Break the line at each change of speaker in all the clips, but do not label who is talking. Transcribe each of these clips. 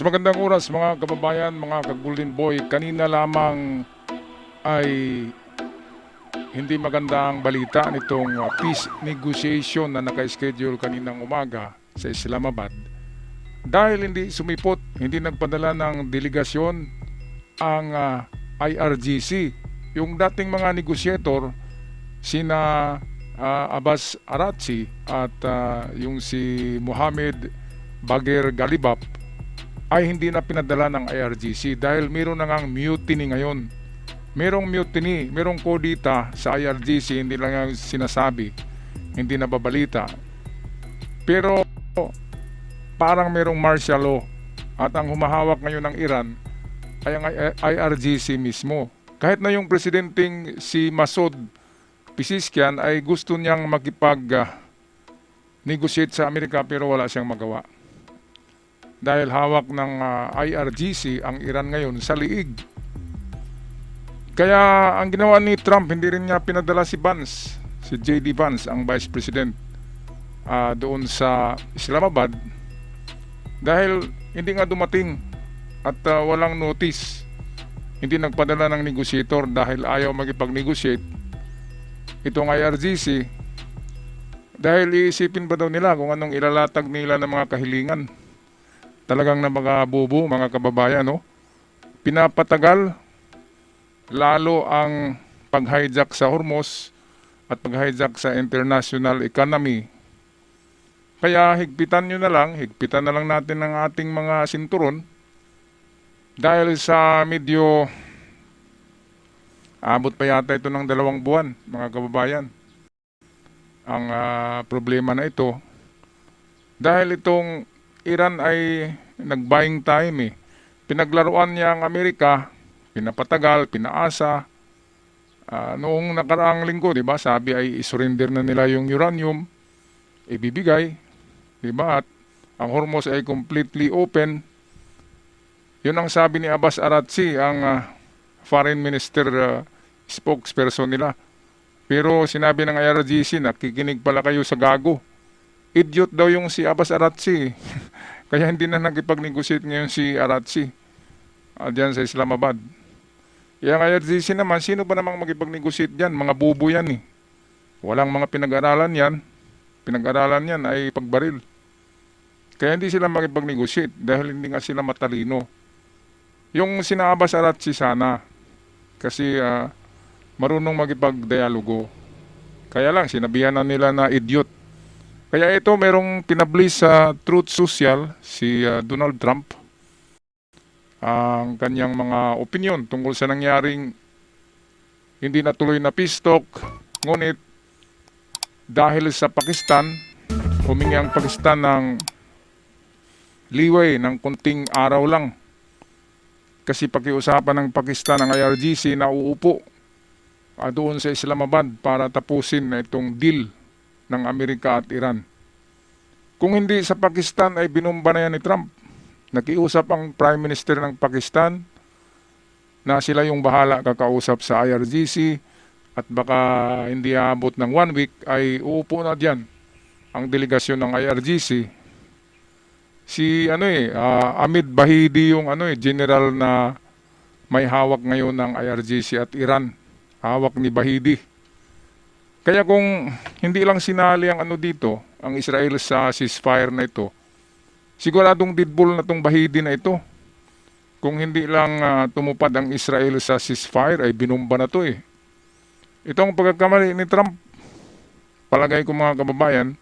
Magandang oras mga kababayan, mga ka-Golden Boy. Kanina lamang ay hindi magandang balita nitong peace negotiation na naka-schedule kaninang umaga sa Islamabad. Dahil hindi sumipot, hindi nagpadala ng delegasyon ang IRGC. Yung dating mga negosyator, sina Abbas Arachi at yung si Mohamed Bagher Galibab ay hindi na pinadala ng IRGC dahil meron na ngang mutiny ngayon. Merong mutiny, merong kodita sa IRGC, hindi lang yung sinasabi, hindi nababalita. Pero parang merong martial law at ang humahawak ngayon ng Iran ay ang IRGC mismo. Kahit na yung presidenteng si Masoud Pezeshkian ay gusto niyang makipag-negotiate sa Amerika pero wala siyang magawa. Dahil hawak ng IRGC ang Iran ngayon sa liig. Kaya ang ginawa ni Trump, hindi rin niya pinadala si Vance, si J.D. Vance, ang Vice President doon sa Islamabad dahil hindi nga dumating at walang notice. Hindi nagpadala ng negotiator dahil ayaw magipag-negotiate itong IRGC dahil iisipin ba daw nila kung anong ilalatag nila ng mga kahilingan. Talagang na mga bubo, mga kababayan, no? Pinapatagal lalo ang pag-hijack sa Hormuz at pag-hijack sa international economy. Kaya higpitan na lang natin ang ating mga sinturon dahil sa medyo abot pa yata ito ng 2 buwan, mga kababayan. Ang problema na ito dahil itong Iran ay nag-buying time eh. Pinaglaruan niya ang Amerika, pinapatagal, pinaasa. Noong nakaraang linggo, di ba, sabi ay isurrender na nila yung uranium, ibibigay, di ba? At ang Hormuz ay completely open. Yun ang sabi ni Abbas Arachi, ang foreign minister spokesperson nila. Pero sinabi ng IRGC, nakikinig pala kayo sa gago. Idiot daw yung si Abbas Arachi. Kaya hindi na nakipag-negotiate ngayon si Arachi dyan sa Islamabad. Yung IRGC naman, sino ba namang makipag-negotiate dyan? Mga bubo yan eh. Walang mga pinag-aralan yan. Pinag-aralan yan ay pagbaril. Kaya hindi sila makipag-negotiate dahil hindi nga sila matalino. Yung sina Abbas Arachi sana kasi marunong makipag-dialogo. Kaya lang, sinabihan na nila na idiot. Kaya ito, merong pinablis sa Truth Social si Donald Trump ang kanyang mga opinion tungkol sa nangyaring hindi natuloy na peace talk. Ngunit dahil sa Pakistan, humingi ang Pakistan ng leeway ng kunting araw lang. Kasi pakiusapan ng Pakistan ng IRGC na uupo doon sa Islamabad para tapusin na itong deal ng Amerika at Iran. Kung hindi sa Pakistan ay binomba na yan ni Trump. Nakiusap ang Prime Minister ng Pakistan na sila yung bahala kakausap sa IRGC at baka hindi aabot ng 1 week ay uupo na dyan ang delegasyon ng IRGC. Si Hamid Bahidi yung general na may hawak ngayon ng IRGC at Iran. Hawak ni Bahidi. Kaya kung hindi lang sinali ang dito, ang Israel sa ceasefire na ito, siguradong deadball na itong Bahidi na ito. Kung hindi lang tumupad ang Israel sa ceasefire, ay binomba na ito eh. Itong pagkakamali ni Trump, palagay ko mga kababayan,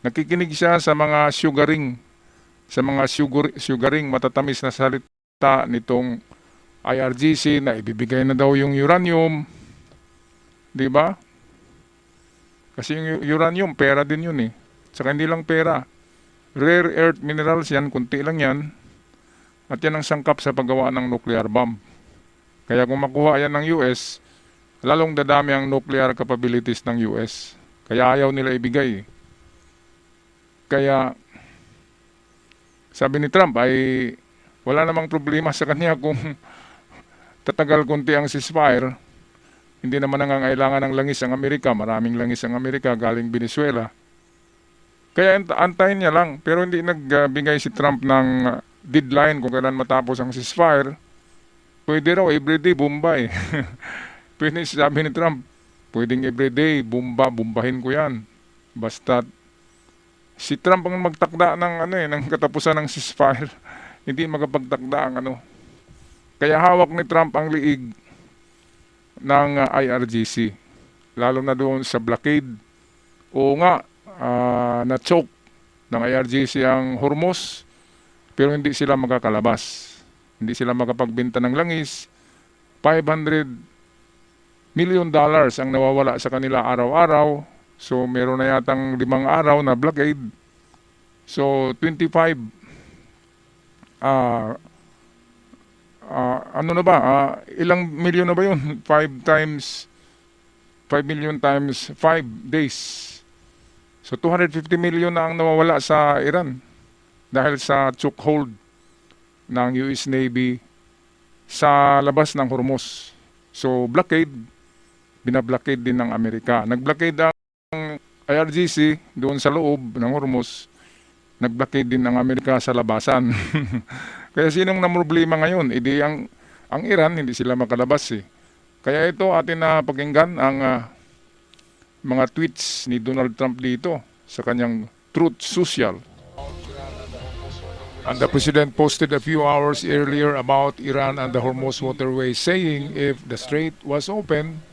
nakikinig siya sa mga sugaring matatamis na salita nitong IRGC na ibibigay na daw yung uranium. Di ba? Kasi yung uranium, pera din yun eh. Saka hindi lang pera. Rare earth minerals yan, kunti lang yan. At yan ang sangkap sa paggawa ng nuclear bomb. Kaya kung makuha yan ng US, lalong dadami ang nuclear capabilities ng US. Kaya ayaw nila ibigay. Kaya sabi ni Trump ay wala namang problema sa kanya kung tatagal kunti ang ceasefire. Hindi naman nangangailangan ng langis ang Amerika. Maraming langis ang Amerika galing Venezuela. Kaya antayin niya lang. Pero hindi nagbigay si Trump ng deadline kung kailan matapos ang ceasefire, pwede raw everyday bomba eh. Pwede, sabi ni Trump, pwedeng everyday bombahin ko yan. Basta si Trump ang magtakda ng ng katapusan ng ceasefire. Hindi makapagtakda ang Kaya hawak ni Trump ang liig ng IRGC. Lalo na doon sa blockade. Oo nga, na-choke ng IRGC ang Hormuz, pero hindi sila makakalabas. Hindi sila makapagbenta ng langis. $500 million ang nawawala sa kanila araw-araw. So meron na yatang 5 araw na blockade. So 25 ilang milyon na ba yun? 5 million times 5 days. So 250 million na ang nawawala sa Iran dahil sa chokehold ng US Navy sa labas ng Hormuz. So blockade, binablockade din ng Amerika. Nag-blockade ang IRGC doon sa loob ng Hormuz. Nag-blockade din ng Amerika sa labasan. Kaya sinong namroblema ngayon? Idi ang Iran, hindi sila makalabas eh. Kaya ito atin na pakinggan ang mga tweets ni Donald Trump dito sa kanyang Truth Social. And the President posted a few hours earlier about Iran and the Hormuz waterway, saying if the strait was open,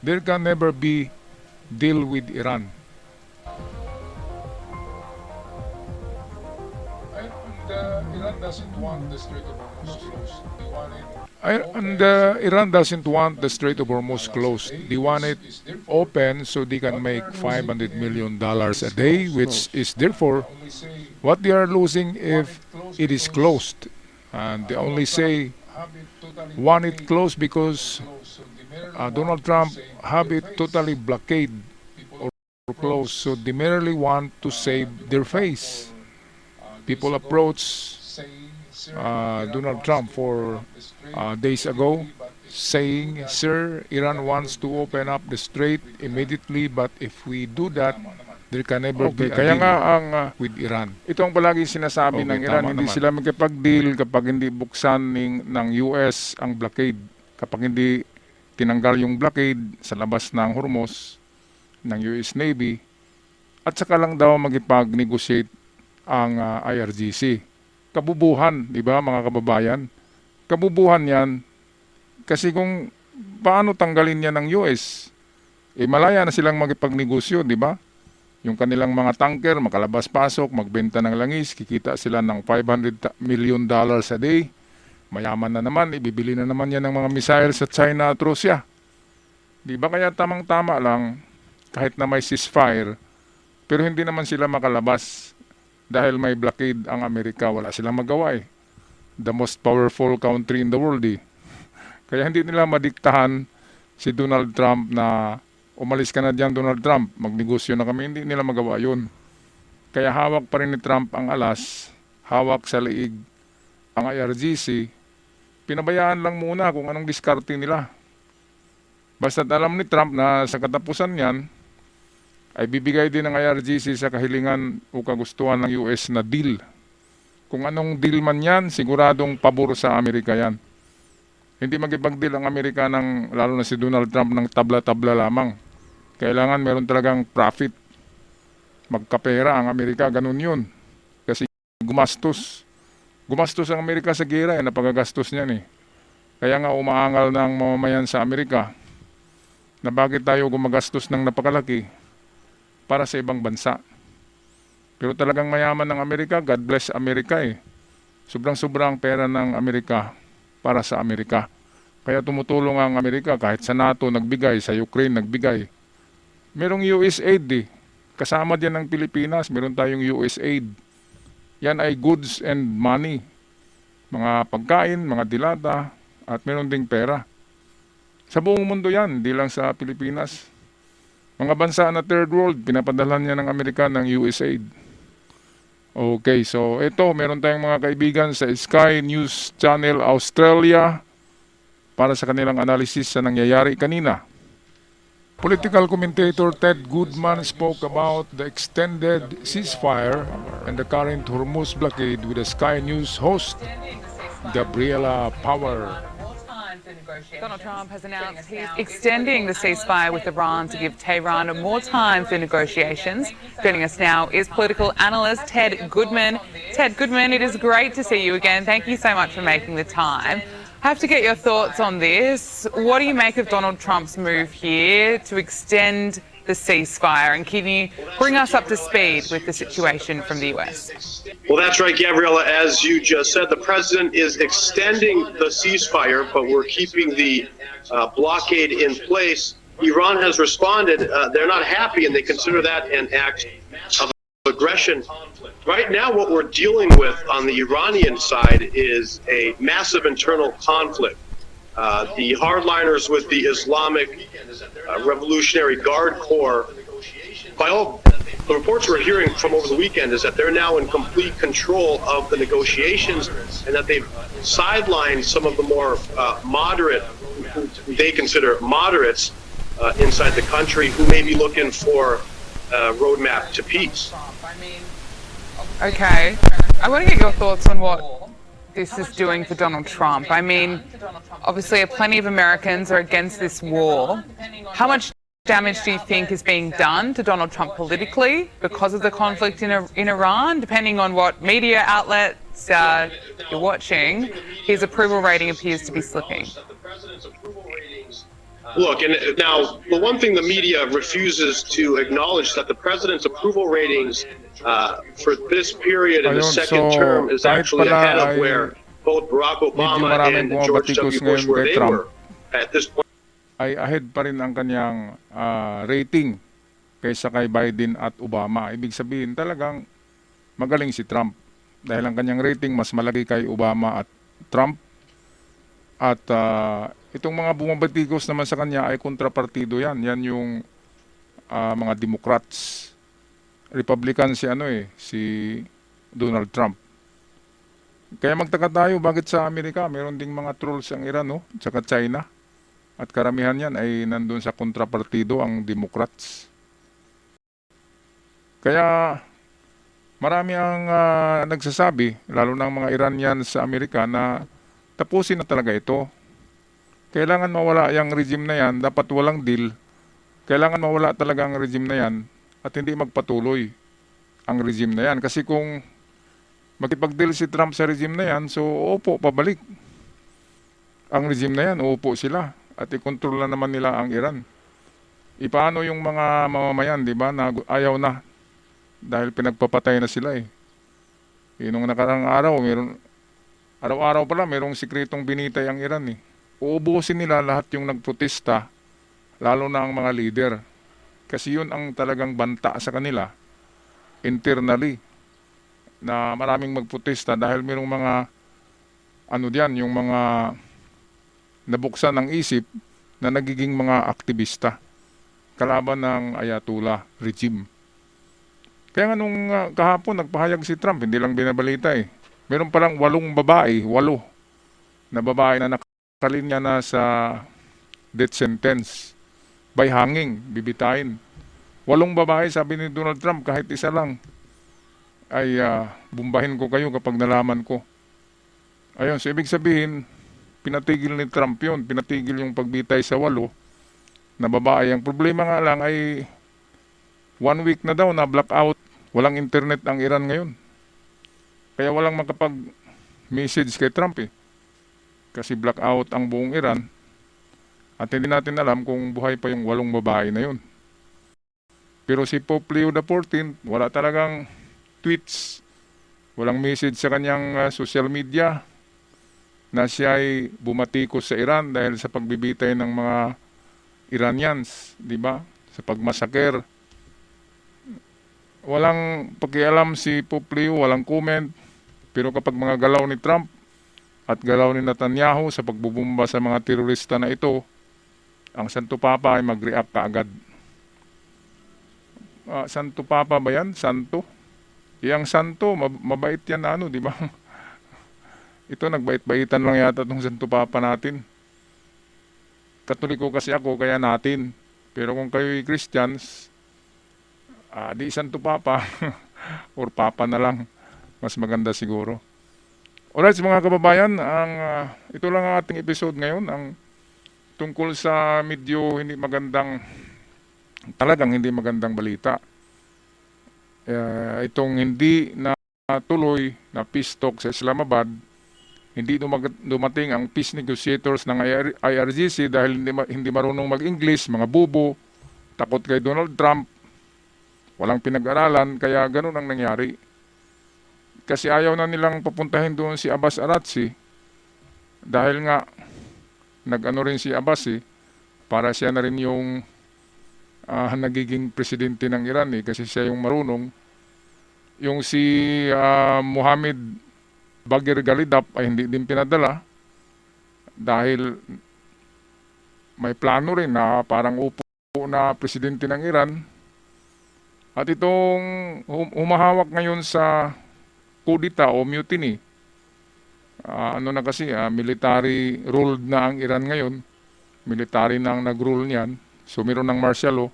there can never be deal with Iran. Iran doesn't want the Strait of Hormuz closed. Iran doesn't want the Strait of Hormuz closed. They want it open so they can make $500 million a day, which is therefore what they are losing if it is closed. And they only say want it closed because Donald Trump have it totally blockade or closed, so they merely want to save their face. People approach Donald Trump for days ago saying, "Sir, Iran wants to open up the strait immediately, but if we do that, there can never be a
Kaya
deal
nga
with Iran."
ito ang palagi sinasabi ng Iran,
tama
hindi
naman.
sila magkipag-deal kapag hindi buksan ng US ang blockade. Kapag hindi tinanggal yung blockade sa labas ng Hormuz ng US Navy, at saka lang daw magipag-negotiate ang IRGC. Kabubuhan, di ba mga kababayan? Kabubuhan yan kasi kung paano tanggalin yan ng US, malaya na silang magipag-negosyo, di ba? Yung kanilang mga tanker, makalabas-pasok, magbenta ng langis, kikita sila ng $500 million a day. Mayaman na naman, ibibili na naman yan ng mga missile sa China at Russia. Di ba kaya tamang-tama lang, kahit na may ceasefire, pero hindi naman sila makalabas dahil may blockade ang Amerika, wala silang magawa eh. The most powerful country in the world eh. Kaya hindi nila madiktahan si Donald Trump na umalis ka na dyan Donald Trump, magnegosyo na kami, hindi nila magawa yun. Kaya hawak pa rin ni Trump ang alas, hawak sa liig ang IRGC, pinabayaan lang muna kung anong diskarte nila. Basta't alam ni Trump na sa katapusan niyan, ay bibigay din ng IRGC sa kahilingan o kagustuhan ng US na deal. Kung anong deal man yan, siguradong pabor sa Amerika yan. Hindi magipag-deal ang Amerika ng, lalo na si Donald Trump, ng tabla-tabla lamang. Kailangan meron talagang profit. Magkapera ang Amerika, ganun yun. Kasi gumastos. Gumastos ang Amerika sa gera, napagagastos niyan eh. Kaya nga umaangal ng mamamayan sa Amerika na bakit tayo gumagastos ng napakalaki para sa ibang bansa. Pero talagang mayaman ng Amerika, God bless Amerika eh. Sobrang-sobrang pera ng Amerika para sa Amerika. Kaya tumutulong ang Amerika kahit sa NATO nagbigay, sa Ukraine nagbigay. Merong USAID eh. Kasama diyan ng Pilipinas, meron tayong USAID. Yan ay goods and money. Mga pagkain, mga dilata, at meron ding pera. Sa buong mundo yan, di lang sa Pilipinas. Mga bansa na third world, pinapadalhan niya ng Amerika ng USAID. Okay, so ito, meron tayong mga kaibigan sa Sky News Channel Australia para sa kanilang analysis sa nangyayari kanina. Political commentator Ted Goodman spoke about the extended ceasefire and the current Hormuz blockade with the Sky News host Gabriela Power.
Donald Trump has announced he's extending the ceasefire with Iran to give Tehran more time for negotiations. Joining us now is political analyst Ted Goodman. Ted Goodman, it is great to see you again. Thank you so much for making the time. I have to get your thoughts on this. What do you make of Donald Trump's move here to extend the ceasefire, and can you bring us up to speed with the situation from the US?
Well, that's right, Gabriella. As you just said, the president is extending the ceasefire, but we're keeping the blockade in place. Iran has responded. They're not happy, and they consider that an act of aggression. Right now, what we're dealing with on the Iranian side is a massive internal conflict. The hardliners with the Islamic Revolutionary Guard Corps, by all the reports we're hearing from over the weekend, is that they're now in complete control of the negotiations, and that they've sidelined some of the more moderate, who they consider moderates inside the country, who may be looking for a roadmap to peace.
Okay, I want to get your thoughts on what this is doing for Donald Trump. I mean, obviously plenty of Americans are against this war. How much damage do you think is being done to Donald Trump politically because of the conflict in Iran? Depending on what media outlets you're watching, his approval rating appears to be slipping.
Look, and now the one thing the media refuses to acknowledge is that the president's approval ratings for this period in the second term is actually ahead of where both Barack Obama and George W. Bush where they were at this point.
Ay ahead pa rin ang kanyang rating kaysa kay Biden at Obama. Ibig sabihin talagang magaling si Trump dahil ang kanyang rating mas malaki kay Obama at Trump. At itong mga bumabatikos naman sa kanya ay kontrapartido yan. Yan yung mga Democrats. Republican si Donald Trump. Kaya magtaka tayo bakit sa Amerika meron ding mga trolls ang Iran, no? Tsaka China. At karamihan yan ay nandun sa kontrapartido ang Democrats. Kaya marami ang nagsasabi, lalo ng mga Iranian sa Amerika, na tapusin na talaga ito. Kailangan mawala yung regime na yan, dapat walang deal. Kailangan mawala talaga ang regime na yan at hindi magpatuloy ang regime na yan. Kasi kung makipag-deal si Trump sa regime na yan, so opo, pabalik. Ang regime na yan, uupo sila at ikontrol na naman nila ang Iran. Ipaano yung mga mamamayan, di ba, na ayaw na dahil pinagpapatay na sila eh. Nung nakarang araw, araw-araw pala, merong sikretong binitay ang Iran eh. Uubusin nila lahat yung nagprotesta, lalo na ang mga leader. Kasi yun ang talagang banta sa kanila, internally, na maraming magprotesta dahil merong mga, yung mga nabuksan ng isip na nagiging mga aktivista kalaban ng Ayatollah regime. Kaya nga nung kahapon nagpahayag si Trump, hindi lang binabalita eh. Meron palang 8 babae na babae na nakalinya na sa death sentence by hanging, bibitayin. 8 babae, sabi ni Donald Trump, kahit isa lang ay bumbahin ko kayo kapag nalaman ko. Ayun, so ibig sabihin, pinatigil ni Trump yun, pinatigil yung pagbitay sa 8 na babae. Ang problema nga lang ay 1 week na daw na blackout, walang internet ang Iran ngayon. Kaya walang makapag-message kay Trump eh. Kasi blackout ang buong Iran at hindi natin alam kung buhay pa yung 8 babae na yun. Pero si Pope Leo XIV, wala talagang tweets, walang message sa kanyang social media na siya ay bumatikos sa Iran dahil sa pagbibitay ng mga Iranians, di ba? Sa pagmasaker. Walang pakialam si Pope Leo, walang comment. Pero kapag mga galaw ni Trump at galaw ni Netanyahu sa pagbubumba sa mga terorista na ito, ang Santo Papa ay mag-react kaagad. Santo Papa ba yan? Santo? Yang Santo, mabait yan na di ba? Ito, nagbait-baitan lang yata itong Santo Papa natin. Katoliko kasi ako, kaya natin. Pero kung kayo'y Christians, di Santo Papa or Papa na lang. Mas maganda siguro. Alright, mga kababayan, ito lang ang ating episode ngayon, ang tungkol sa medyo hindi magandang, talagang hindi magandang balita. Itong hindi na tuloy na peace talk sa Islamabad, hindi dumating ang peace negotiators ng IRGC dahil hindi marunong mag-English, mga bubo, takot kay Donald Trump, walang pinag-aralan, kaya ganun ang nangyari. Kasi ayaw na nilang papuntahin doon si Abbas Araghchi dahil nga nag-ano rin si Abbas para siya na rin yung nagiging presidente ng Iran kasi siya yung marunong. Yung si Mohammed Bagher Ghalibaf ay hindi din pinadala dahil may plano rin na parang upo na presidente ng Iran. At itong humahawak ngayon sa kudita o mutiny, na kasi, military ruled na ang Iran ngayon. Military na ang nag-rule niyan. So, meron ng martial law.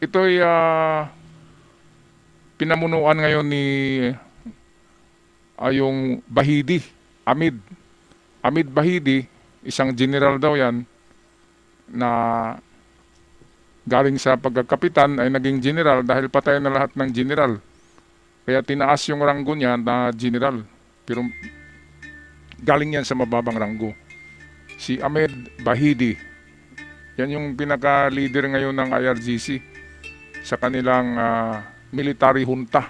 Ito'y pinamunuan ngayon ni yung Bahidi, Amid Bahidi, isang general daw yan, na galing sa pagkakapitan ay naging general dahil patay na lahat ng general. Kaya tinaas yung ranggo niya na general. Pero galing yan sa mababang ranggo. Si Ahmed Bahidi. Yan yung pinaka-leader ngayon ng IRGC sa kanilang military junta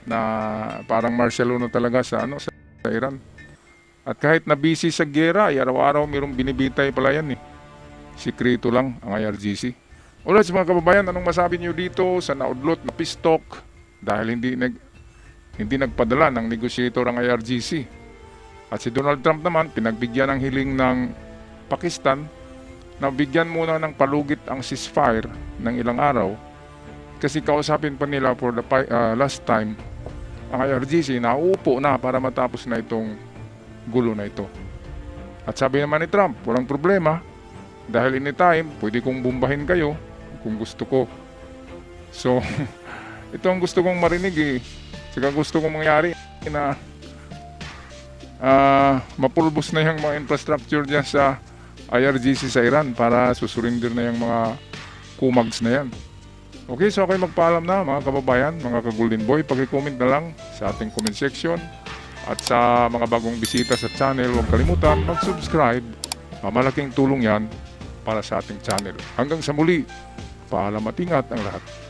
na parang martial law na talaga sa Iran. At kahit na busy sa gera, araw-araw mayroong binibitay pala yan Sikreto lang ang IRGC. Alright, mga kababayan, anong masabi niyo dito sa naudlot na peace talk dahil hindi nagpadala ng negotiator ang IRGC? At si Donald Trump naman, pinagbigyan ng hiling ng Pakistan na bigyan muna ng palugit ang ceasefire ng ilang araw kasi kausapin pa nila for the last time ang IRGC na uupo na para matapos na itong gulo na ito. At sabi naman ni Trump, walang problema dahil anytime pwede kong bombahin kayo kung gusto ko. So, ito ang gusto kong marinig Saka gusto kong mangyari na mapulbos na yung mga infrastructure dyan sa IRGC sa Iran para susurinder na yung mga kumags na yan. Okay, so ako'y magpaalam na mga kababayan, mga ka-Golden Boy. Pag-comment na lang sa ating comment section. At sa mga bagong bisita sa channel, huwag kalimutan mag-subscribe. Malaking tulong yan para sa ating channel. Hanggang sa muli, paalam at ingat ang lahat.